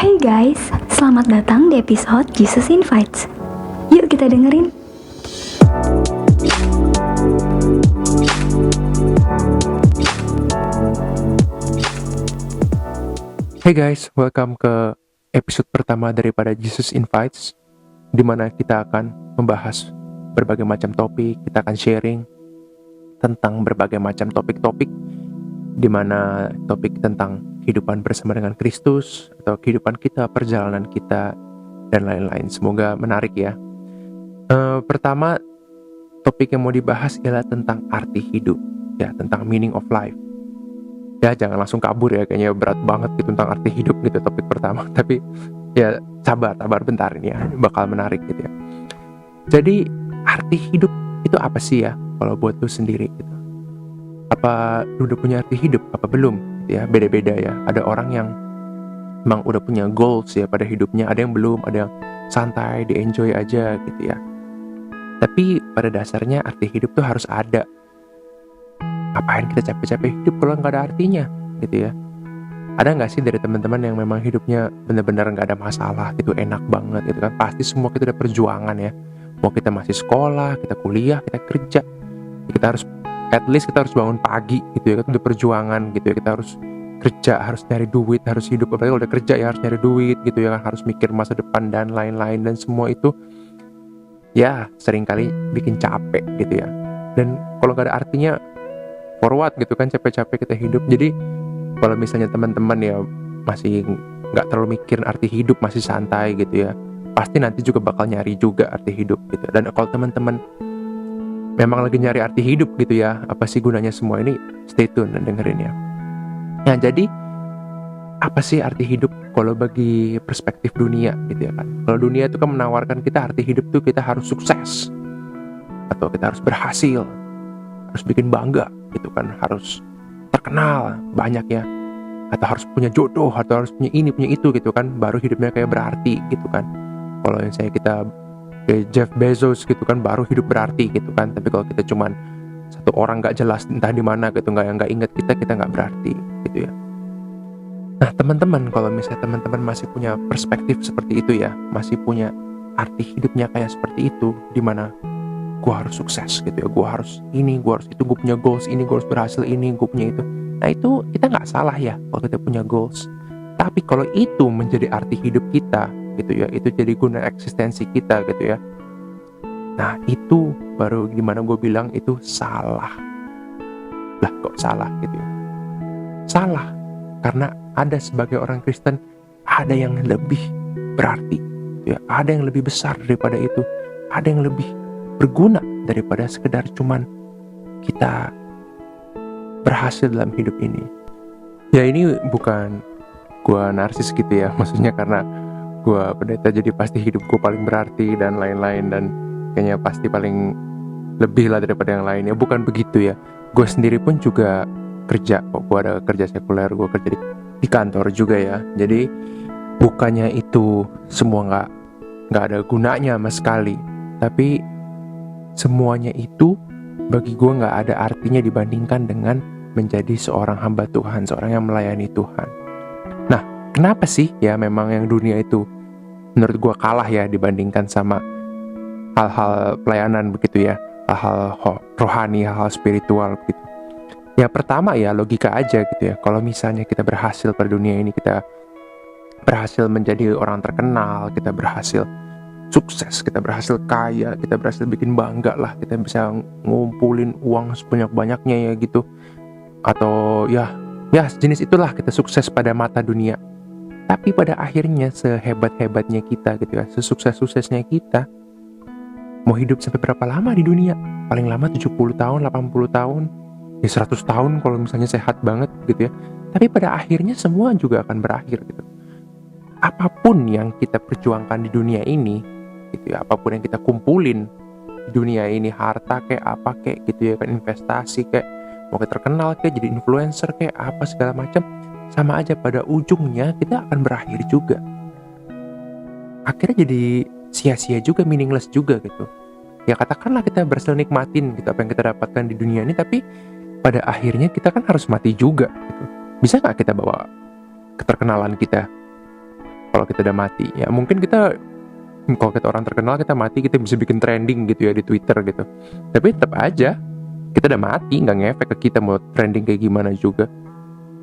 Hey guys, selamat datang di episode Jesus Invites. Yuk kita dengerin. Hey guys, welcome ke episode pertama daripada Jesus Invites, di mana kita akan membahas berbagai macam topik. Kita akan sharing tentang berbagai macam topik-topik, di mana topik tentang kehidupan bersama dengan Kristus, atau kehidupan kita, perjalanan kita, dan lain-lain. Semoga menarik ya. Pertama, topik yang mau dibahas ialah tentang arti hidup, ya, tentang meaning of life. Ya, jangan langsung kabur ya, kayaknya berat banget gitu tentang arti hidup gitu topik pertama. Tapi ya sabar bentar ini ya, bakal menarik gitu ya. Jadi arti hidup itu apa sih ya kalau buat lu sendiri gitu? Apa lu udah punya arti hidup, apa belum gitu ya? Beda-beda ya. Ada orang yang emang udah punya goals ya pada hidupnya, ada yang belum, ada yang santai, di-enjoy aja gitu ya. Tapi pada dasarnya arti hidup tuh harus ada. Ngapain kita capek-capek hidup kalau nggak ada artinya gitu ya? Ada nggak sih dari teman-teman yang memang hidupnya benar-benar nggak ada masalah gitu, enak banget gitu kan? Pasti semua kita udah perjuangan ya. Mau kita masih sekolah, kita kuliah, kita kerja, kita harus at least kita harus bangun pagi gitu ya, kita udah perjuangan gitu ya. Kita harus kerja, harus nyari duit, harus hidup. Apalagi kalau udah kerja ya harus nyari duit gitu ya kan, harus mikir masa depan dan lain-lain, dan semua itu ya seringkali bikin capek gitu ya. Dan kalau nggak ada artinya, forward gitu kan, capek-capek kita hidup. Jadi kalau misalnya teman-teman ya masih nggak terlalu mikir arti hidup, masih santai gitu ya, pasti nanti juga bakal nyari juga arti hidup gitu. Dan kalau teman-teman memang lagi nyari arti hidup gitu ya, apa sih gunanya semua ini, stay tune dan dengerin ya. Nah, jadi apa sih arti hidup kalau bagi perspektif dunia gitu ya kan? Kalau dunia itu kan menawarkan kita arti hidup tuh kita harus sukses, atau kita harus berhasil, harus bikin bangga gitu kan, harus terkenal banyak ya, atau harus punya jodoh, atau harus punya ini punya itu gitu kan, baru hidupnya kayak berarti gitu kan. Kalau yang saya kita kayak Jeff Bezos gitu kan, baru hidup berarti gitu kan. Tapi kalau kita cuman satu orang nggak jelas entah di mana gitu, nggak ingat kita nggak berarti gitu ya. Nah teman-teman, kalau misalnya teman-teman masih punya perspektif seperti itu ya, masih punya arti hidupnya kayak seperti itu, di mana gue harus sukses gitu ya, gue harus ini, gue harus itu, gue punya goals ini, gue harus berhasil ini, gue punya itu. Nah itu kita nggak salah ya kalau kita punya goals. Tapi kalau itu menjadi arti hidup kita gitu ya, itu jadi guna eksistensi kita gitu ya, nah itu baru gimana gue bilang itu salah. Lah kok salah gitu ya? Salah karena ada sebagai orang Kristen ada yang lebih berarti gitu ya, ada yang lebih besar daripada itu, ada yang lebih berguna daripada sekedar cuman kita berhasil dalam hidup ini. Ya ini bukan gua narsis gitu ya, maksudnya karena gua pendeta jadi pasti hidup gua paling berarti dan lain-lain, dan kayaknya pasti paling lebih lah daripada yang lainnya. Bukan begitu ya. Gua sendiri pun juga kerja kok, gua ada kerja sekuler, gua kerja di kantor juga ya. Jadi bukannya itu semua nggak ada gunanya sama sekali, tapi semuanya itu bagi gue gak ada artinya dibandingkan dengan menjadi seorang hamba Tuhan, seorang yang melayani Tuhan. Nah, kenapa sih ya memang yang dunia itu menurut gue kalah ya dibandingkan sama hal-hal pelayanan begitu ya, hal-hal rohani, hal-hal spiritual begitu. Ya pertama ya logika aja gitu ya, kalau misalnya kita berhasil pada dunia ini, kita berhasil menjadi orang terkenal, kita berhasil sukses, kita berhasil kaya, kita berhasil bikin bangga lah, kita bisa ngumpulin uang sebanyak-banyaknya ya gitu, atau ya sejenis itulah, kita sukses pada mata dunia. Tapi pada akhirnya sehebat-hebatnya kita gitu ya, sesukses-suksesnya kita, mau hidup sampai berapa lama di dunia? Paling lama 70 tahun, 80 tahun, ya 100 tahun kalau misalnya sehat banget gitu ya. Tapi pada akhirnya semua juga akan berakhir gitu. Apapun yang kita perjuangkan di dunia ini gitu ya, apapun yang kita kumpulin di dunia ini, harta kayak apa kayak gitu ya kan, investasi kayak, mau kita terkenal kayak, jadi influencer kayak apa segala macam, sama aja pada ujungnya kita akan berakhir juga. Akhirnya jadi sia-sia juga, meaningless juga gitu. Ya katakanlah kita berhasil nikmatin gitu apa yang kita dapatkan di dunia ini, tapi pada akhirnya kita kan harus mati juga gitu. Bisa gak kita bawa keterkenalan kita kalau kita udah mati. Ya mungkin kita, kalau kita orang terkenal, kita mati, kita bisa bikin trending gitu ya di Twitter gitu. Tapi tetap aja kita udah mati, nggak ngefek ke kita mau trending kayak gimana juga.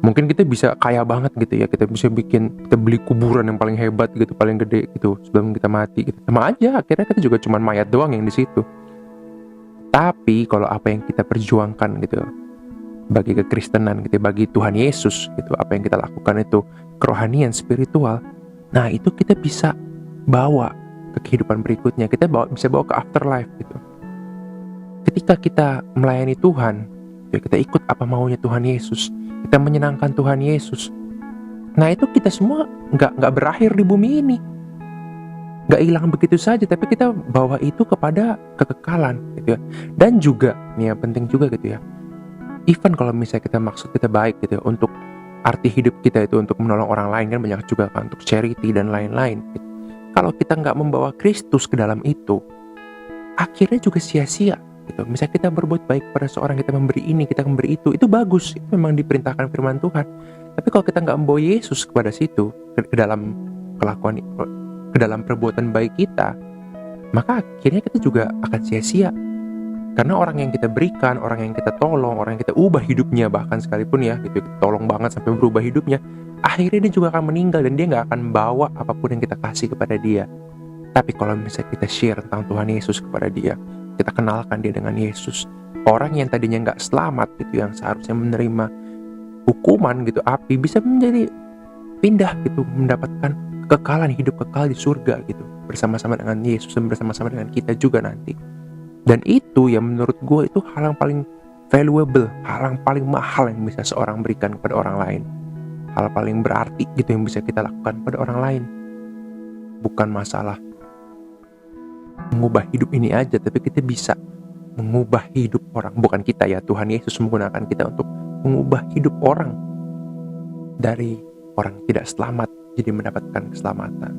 Mungkin kita bisa kaya banget gitu ya, kita bisa kita beli kuburan yang paling hebat gitu, paling gede gitu sebelum kita mati gitu. Sama aja, akhirnya kita juga cuma mayat doang yang di situ. Tapi kalau apa yang kita perjuangkan gitu, bagi kekristenan gitu, bagi Tuhan Yesus gitu, apa yang kita lakukan itu kerohanian, spiritual, nah itu kita bisa bawa ke kehidupan berikutnya, bisa bawa ke afterlife gitu. Ketika kita melayani Tuhan, kita ikut apa maunya Tuhan Yesus, kita menyenangkan Tuhan Yesus. Nah itu kita semua nggak berakhir di bumi ini, nggak hilang begitu saja, tapi kita bawa itu kepada kekekalan gitu ya. Dan juga nih ya, penting juga gitu ya, even kalau misalnya kita maksud kita baik gitu ya, untuk arti hidup kita itu untuk menolong orang lain, kan banyak juga kan, untuk charity dan lain-lain gitu. Kalau kita nggak membawa Kristus ke dalam itu, akhirnya juga sia-sia gitu. Misalnya kita berbuat baik pada seorang, kita memberi ini, kita memberi itu bagus, itu memang diperintahkan firman Tuhan. Tapi kalau kita nggak membawa Yesus kepada situ, ke dalam kelakuan, ke dalam perbuatan baik kita, maka akhirnya kita juga akan sia-sia. Karena orang yang kita berikan, orang yang kita tolong, orang yang kita ubah hidupnya, bahkan sekalipun ya gitu, kita tolong banget sampai berubah hidupnya, akhirnya dia juga akan meninggal dan dia nggak akan bawa apapun yang kita kasih kepada dia. Tapi kalau misalnya kita share tentang Tuhan Yesus kepada dia, kita kenalkan dia dengan Yesus, orang yang tadinya nggak selamat gitu, yang seharusnya menerima hukuman gitu, api, bisa menjadi pindah gitu, mendapatkan kekekalan, hidup kekal di surga gitu, bersama-sama dengan Yesus dan bersama-sama dengan kita juga nanti. Dan itu yang menurut gue itu hal yang paling valuable, hal yang paling mahal yang bisa seorang berikan kepada orang lain, hal paling berarti gitu yang bisa kita lakukan pada orang lain. Bukan masalah mengubah hidup ini aja, tapi kita bisa mengubah hidup orang. Bukan kita ya, Tuhan Yesus menggunakan kita untuk mengubah hidup orang, dari orang tidak selamat jadi mendapatkan keselamatan.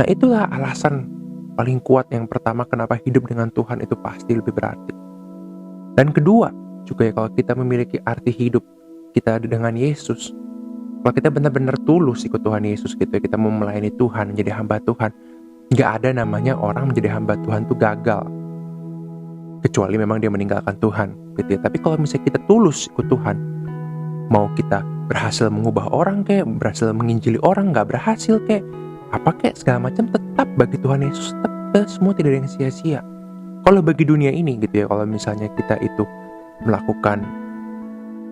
Nah itulah alasan paling kuat yang pertama kenapa hidup dengan Tuhan itu pasti lebih berarti. Dan kedua juga ya, kalau kita memiliki arti hidup kita dengan Yesus, kalau kita benar-benar tulus ikut Tuhan Yesus gitu ya, kita mau melayani Tuhan, menjadi hamba Tuhan, nggak ada namanya orang menjadi hamba Tuhan tuh gagal, kecuali memang dia meninggalkan Tuhan gitu ya. Tapi kalau misalnya kita tulus ikut Tuhan, mau kita berhasil mengubah orang kayak, berhasil menginjili orang, nggak berhasil kayak apa kayak segala macam, tetap bagi Tuhan Yesus, tetap semua tidak ada yang sia-sia. Kalau bagi dunia ini gitu ya, kalau misalnya kita itu melakukan,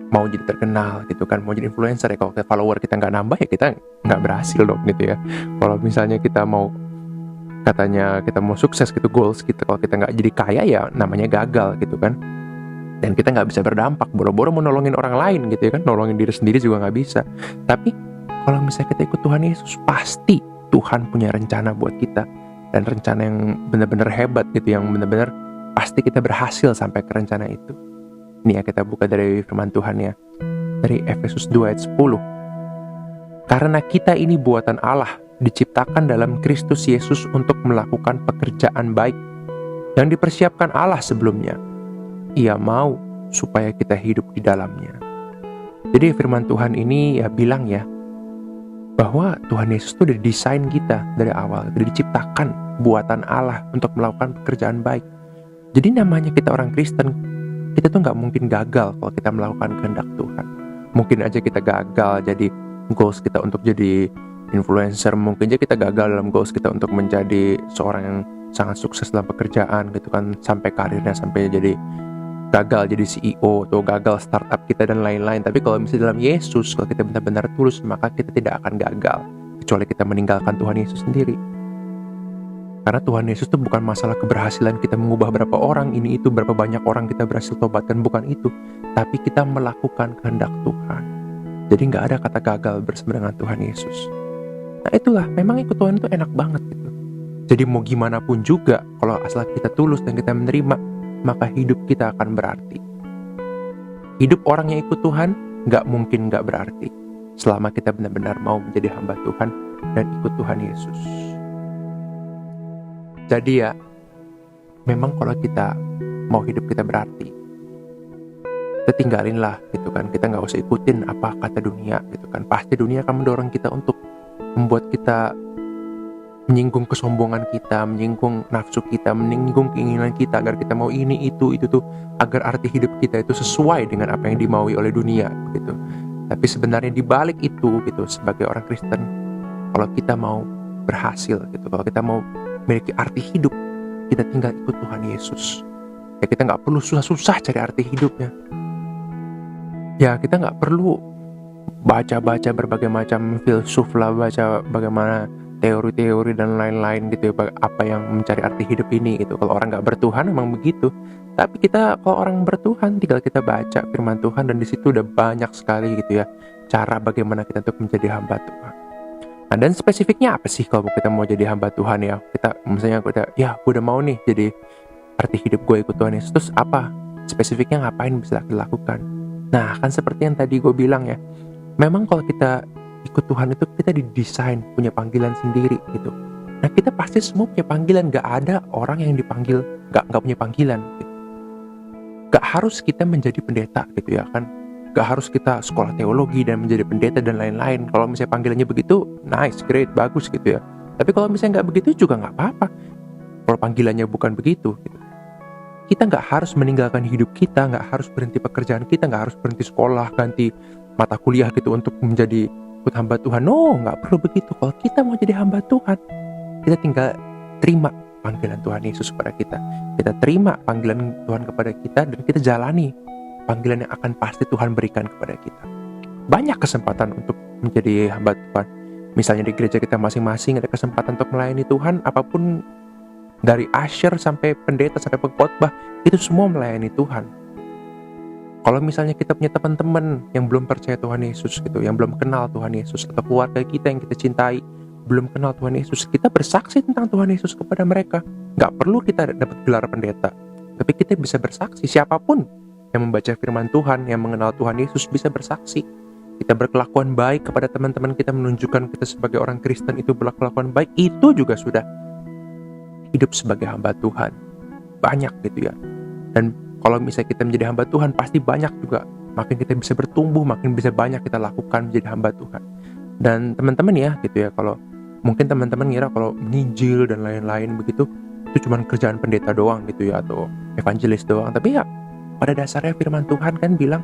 mau jadi terkenal gitu kan, mau jadi influencer ya, kalau follower kita nggak nambah ya kita nggak berhasil dong gitu ya. Kalau misalnya kita mau, katanya kita mau sukses gitu, goals kita, kalau kita nggak jadi kaya ya namanya gagal gitu kan. Dan kita nggak bisa berdampak, boro-boro mau nolongin orang lain gitu ya kan, nolongin diri sendiri juga nggak bisa. Tapi kalau misalnya kita ikut Tuhan Yesus, pasti Tuhan punya rencana buat kita, dan rencana yang benar-benar hebat gitu, yang benar-benar pasti kita berhasil sampai ke rencana itu. Ini ya, kita buka dari firman Tuhan ya, dari Efesus 2 ayat 10. Karena kita ini buatan Allah, diciptakan dalam Kristus Yesus untuk melakukan pekerjaan baik yang dipersiapkan Allah sebelumnya. Ia mau supaya kita hidup di dalamnya. Jadi firman Tuhan ini ya bilang ya, bahwa Tuhan Yesus itu udah desain kita dari awal, udah diciptakan buatan Allah untuk melakukan pekerjaan baik. Jadi namanya kita orang Kristen, kita tuh nggak mungkin gagal kalau kita melakukan kehendak Tuhan. Mungkin aja kita gagal jadi goals kita untuk jadi influencer, mungkin aja kita gagal dalam goals kita untuk menjadi seorang yang sangat sukses dalam pekerjaan gitu kan, sampai karirnya sampai jadi gagal jadi CEO atau gagal startup kita dan lain-lain. Tapi kalau misalnya dalam Yesus, kalau kita benar-benar tulus, maka kita tidak akan gagal, kecuali kita meninggalkan Tuhan Yesus sendiri. Karena Tuhan Yesus itu bukan masalah keberhasilan kita mengubah berapa orang, ini itu berapa banyak orang kita berhasil tobatkan, bukan itu. Tapi kita melakukan kehendak Tuhan. Jadi gak ada kata gagal bersama dengan Tuhan Yesus. Nah itulah, memang ikut Tuhan itu enak banget gitu. Jadi mau gimana pun juga, kalau asal kita tulus dan kita menerima, maka hidup kita akan berarti. Hidup orang yang ikut Tuhan gak mungkin gak berarti, selama kita benar-benar mau menjadi hamba Tuhan dan ikut Tuhan Yesus. Jadi ya, memang kalau kita mau hidup kita berarti, kita tinggalin lah gitu kan, kita gak usah ikutin apa kata dunia gitu kan. Pasti dunia akan mendorong kita untuk membuat kita menyinggung kesombongan kita, menyinggung nafsu kita, menyinggung keinginan kita agar kita mau ini, itu tuh, agar arti hidup kita itu sesuai dengan apa yang dimaui oleh dunia gitu. Tapi sebenarnya di balik itu gitu, sebagai orang Kristen, kalau kita mau berhasil gitu, kalau kita mau memiliki arti hidup, kita tinggal ikut Tuhan Yesus. Ya kita nggak perlu susah-susah cari arti hidupnya. Ya kita nggak perlu baca-baca berbagai macam filsuf lah, baca bagaimana teori-teori dan lain-lain gitu ya, apa yang mencari arti hidup ini gitu. Kalau orang nggak bertuhan emang begitu. Tapi kita kalau orang bertuhan tinggal kita baca firman Tuhan, dan di situ udah banyak sekali gitu ya cara bagaimana kita untuk menjadi hamba Tuhan. Nah, dan spesifiknya apa sih kalau kita mau jadi hamba Tuhan ya? Kita misalnya gue udah mau nih jadi arti hidup gue ikut Tuhan Yesus. Terus apa? Spesifiknya ngapain bisa dilakukan? Nah, kan seperti yang tadi gue bilang ya. Memang kalau kita ikut Tuhan itu kita didesain punya panggilan sendiri gitu. Nah kita pasti semua punya panggilan, gak ada orang yang dipanggil gak punya panggilan gitu. Gak harus kita menjadi pendeta gitu ya kan, gak harus kita sekolah teologi dan menjadi pendeta dan lain-lain. Kalau misalnya panggilannya begitu, nice, great, bagus gitu ya. Tapi kalau misalnya gak begitu juga gak apa-apa. Kalau panggilannya bukan begitu gitu. Kita gak harus meninggalkan hidup kita, gak harus berhenti pekerjaan kita, gak harus berhenti sekolah, ganti mata kuliah gitu untuk menjadi ikut hamba Tuhan. No, gak perlu begitu. Kalau kita mau jadi hamba Tuhan, kita tinggal terima panggilan Tuhan Yesus kepada kita. Kita terima panggilan Tuhan kepada kita, dan kita jalani panggilan yang akan pasti Tuhan berikan kepada kita. Banyak kesempatan untuk menjadi hamba Tuhan. Misalnya di gereja kita masing-masing ada kesempatan untuk melayani Tuhan. Apapun, dari usher sampai pendeta sampai pengkhotbah, itu semua melayani Tuhan. Kalau misalnya kita punya teman-teman yang belum percaya Tuhan Yesus gitu, yang belum kenal Tuhan Yesus, atau keluarga kita yang kita cintai belum kenal Tuhan Yesus, kita bersaksi tentang Tuhan Yesus kepada mereka. Gak perlu kita dapat gelar pendeta, tapi kita bisa bersaksi. Siapapun yang membaca firman Tuhan, yang mengenal Tuhan Yesus bisa bersaksi. Kita berkelakuan baik kepada teman-teman kita, menunjukkan kita sebagai orang Kristen itu berkelakuan baik, itu juga sudah hidup sebagai hamba Tuhan. Banyak gitu ya. Dan kalau misalnya kita menjadi hamba Tuhan, pasti banyak juga. Makin kita bisa bertumbuh, makin bisa banyak kita lakukan menjadi hamba Tuhan. Dan teman-teman ya gitu ya, kalau mungkin teman-teman ngira kalau menginjil dan lain-lain begitu, itu cuma kerjaan pendeta doang gitu ya, atau evangelis doang. Tapi ya pada dasarnya firman Tuhan kan bilang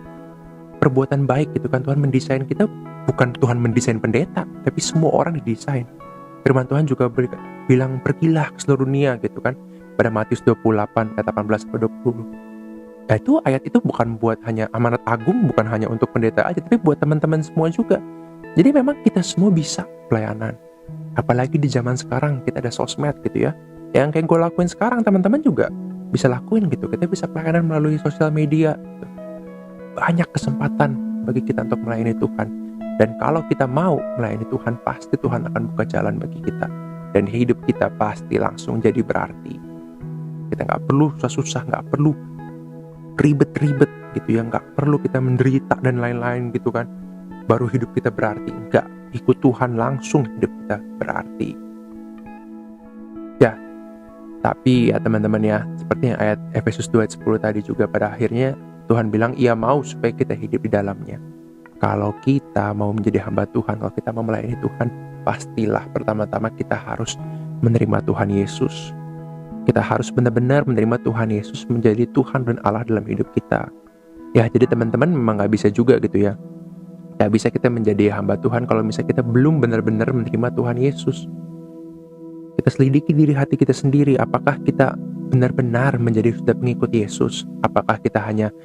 perbuatan baik gitu kan. Tuhan mendesain kita, bukan Tuhan mendesain pendeta, tapi semua orang didesain. Firman Tuhan juga bilang pergilah ke seluruh dunia gitu kan, pada Matius 28 ayat 18-20. Nah itu ayat itu bukan buat hanya amanat agung, bukan hanya untuk pendeta aja, tapi buat teman-teman semua juga. Jadi memang kita semua bisa pelayanan. Apalagi di zaman sekarang kita ada sosmed gitu ya. Yang kayak gue lakuin sekarang, teman-teman juga bisa lakuin gitu. Kita bisa pelayanan melalui sosial media gitu. Banyak kesempatan bagi kita untuk melayani Tuhan. Dan kalau kita mau melayani Tuhan, pasti Tuhan akan buka jalan bagi kita. Dan hidup kita pasti langsung jadi berarti. Kita gak perlu susah-susah, gak perlu ribet-ribet gitu ya, nggak perlu kita menderita dan lain-lain gitu kan baru hidup kita berarti. Nggak, ikut Tuhan langsung hidup kita berarti ya. Tapi ya teman-teman ya, seperti yang ayat Efesus 2 ayat 10 tadi juga, pada akhirnya Tuhan bilang Ia mau supaya kita hidup di dalamnya. Kalau kita mau menjadi hamba Tuhan, kalau kita mau melayani Tuhan, pastilah pertama-tama kita harus menerima Tuhan Yesus. Kita harus benar-benar menerima Tuhan Yesus menjadi Tuhan dan Allah dalam hidup kita. Ya, jadi teman-teman memang gak bisa juga gitu ya. Gak bisa kita menjadi hamba Tuhan kalau misalnya kita belum benar-benar menerima Tuhan Yesus. Kita selidiki diri hati kita sendiri. Apakah kita benar-benar menjadi sudah pengikut Yesus? Apakah kita hanya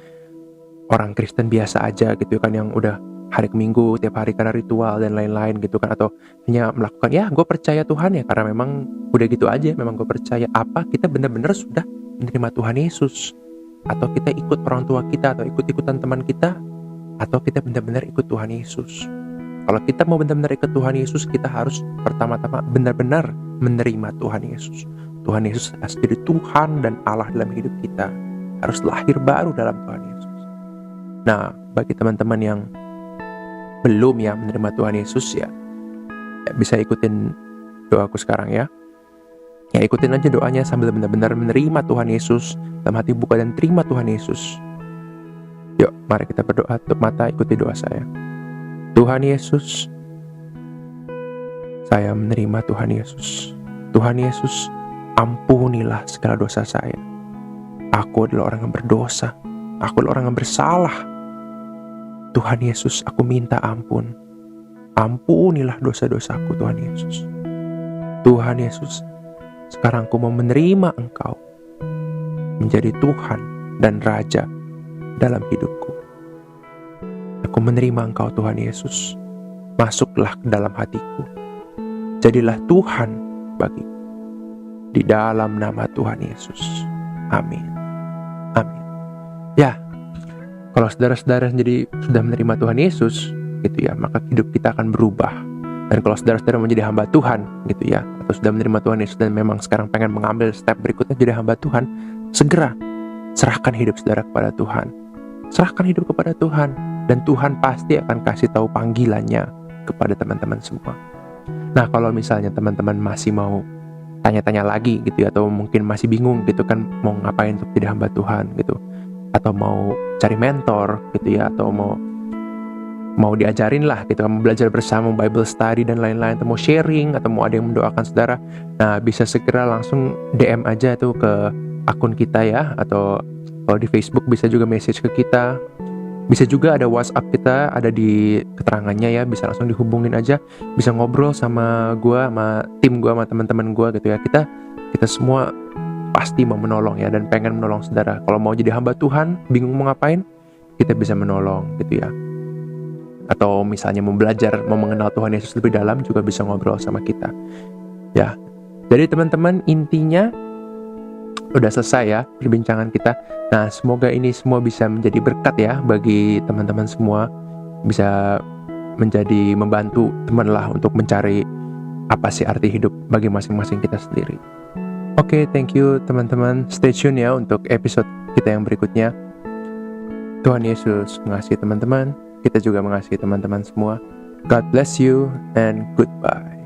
orang Kristen biasa aja gitu kan, yang udah hari Minggu tiap hari karena ritual dan lain-lain gitu kan, atau hanya melakukan ya gue percaya Tuhan ya karena memang udah gitu aja, memang gue percaya. Apa kita benar-benar sudah menerima Tuhan Yesus, atau kita ikut orang tua kita, atau ikut-ikutan teman kita, atau kita benar-benar ikut Tuhan Yesus? Kalau kita mau benar-benar ikut Tuhan Yesus, kita harus pertama-tama benar-benar menerima Tuhan Yesus. Tuhan Yesus harus jadi Tuhan dan Allah dalam hidup kita, harus lahir baru dalam Tuhan Yesus. Nah, bagi teman-teman yang belum ya menerima Tuhan Yesus ya bisa ikutin doaku sekarang ya. Ya ikutin aja doanya sambil benar-benar menerima Tuhan Yesus, dalam hati buka dan terima Tuhan Yesus. Yuk, mari kita berdoa. Tutup mata, ikuti doa saya. Tuhan Yesus, saya menerima Tuhan Yesus. Tuhan Yesus, ampunilah segala dosa saya. Aku adalah orang yang berdosa. Aku adalah orang yang bersalah. Tuhan Yesus, aku minta ampun. Ampunilah dosa-dosaku, Tuhan Yesus. Tuhan Yesus, sekarang aku mau menerima Engkau menjadi Tuhan dan Raja dalam hidupku. Aku menerima Engkau, Tuhan Yesus. Masuklah ke dalam hatiku. Jadilah Tuhan bagiku. Di dalam nama Tuhan Yesus. Amin. Amin. Ya, kalau saudara-saudara jadi sudah menerima Tuhan Yesus, gitu ya, maka hidup kita akan berubah. Dan kalau saudara-saudara menjadi hamba Tuhan, gitu ya, atau sudah menerima Tuhan Yesus dan memang sekarang pengen mengambil step berikutnya jadi hamba Tuhan, segera serahkan hidup saudara kepada Tuhan. Serahkan hidup kepada Tuhan, dan Tuhan pasti akan kasih tahu panggilannya kepada teman-teman semua. Nah, kalau misalnya teman-teman masih mau tanya-tanya lagi gitu ya, atau mungkin masih bingung gitu kan mau ngapain untuk jadi hamba Tuhan gitu, atau mau cari mentor gitu ya, atau mau diajarin lah gitu, mau belajar bersama, Bible study dan lain-lain, atau mau sharing, atau mau ada yang mendoakan saudara, nah bisa segera langsung DM aja tuh ke akun kita ya, atau kalau di Facebook bisa juga message ke kita. Bisa juga ada WhatsApp kita, ada di keterangannya ya, bisa langsung dihubungin aja, bisa ngobrol sama gua, sama tim gua, sama teman-teman gua gitu ya. Kita semua pasti mau menolong ya, dan pengen menolong saudara. Kalau mau jadi hamba Tuhan, bingung mau ngapain, kita bisa menolong gitu ya. Atau misalnya mau belajar, mau mengenal Tuhan Yesus lebih dalam, juga bisa ngobrol sama kita. Ya, jadi teman-teman, intinya udah selesai ya perbincangan kita. Nah, semoga ini semua bisa menjadi berkat ya bagi teman-teman semua. Bisa menjadi membantu teman lah untuk mencari apa sih arti hidup bagi masing-masing kita sendiri. Oke, thank you teman-teman. Stay tune ya untuk episode kita yang berikutnya. Tuhan Yesus mengasihi teman-teman. Kita juga mengasihi teman-teman semua. God bless you and goodbye.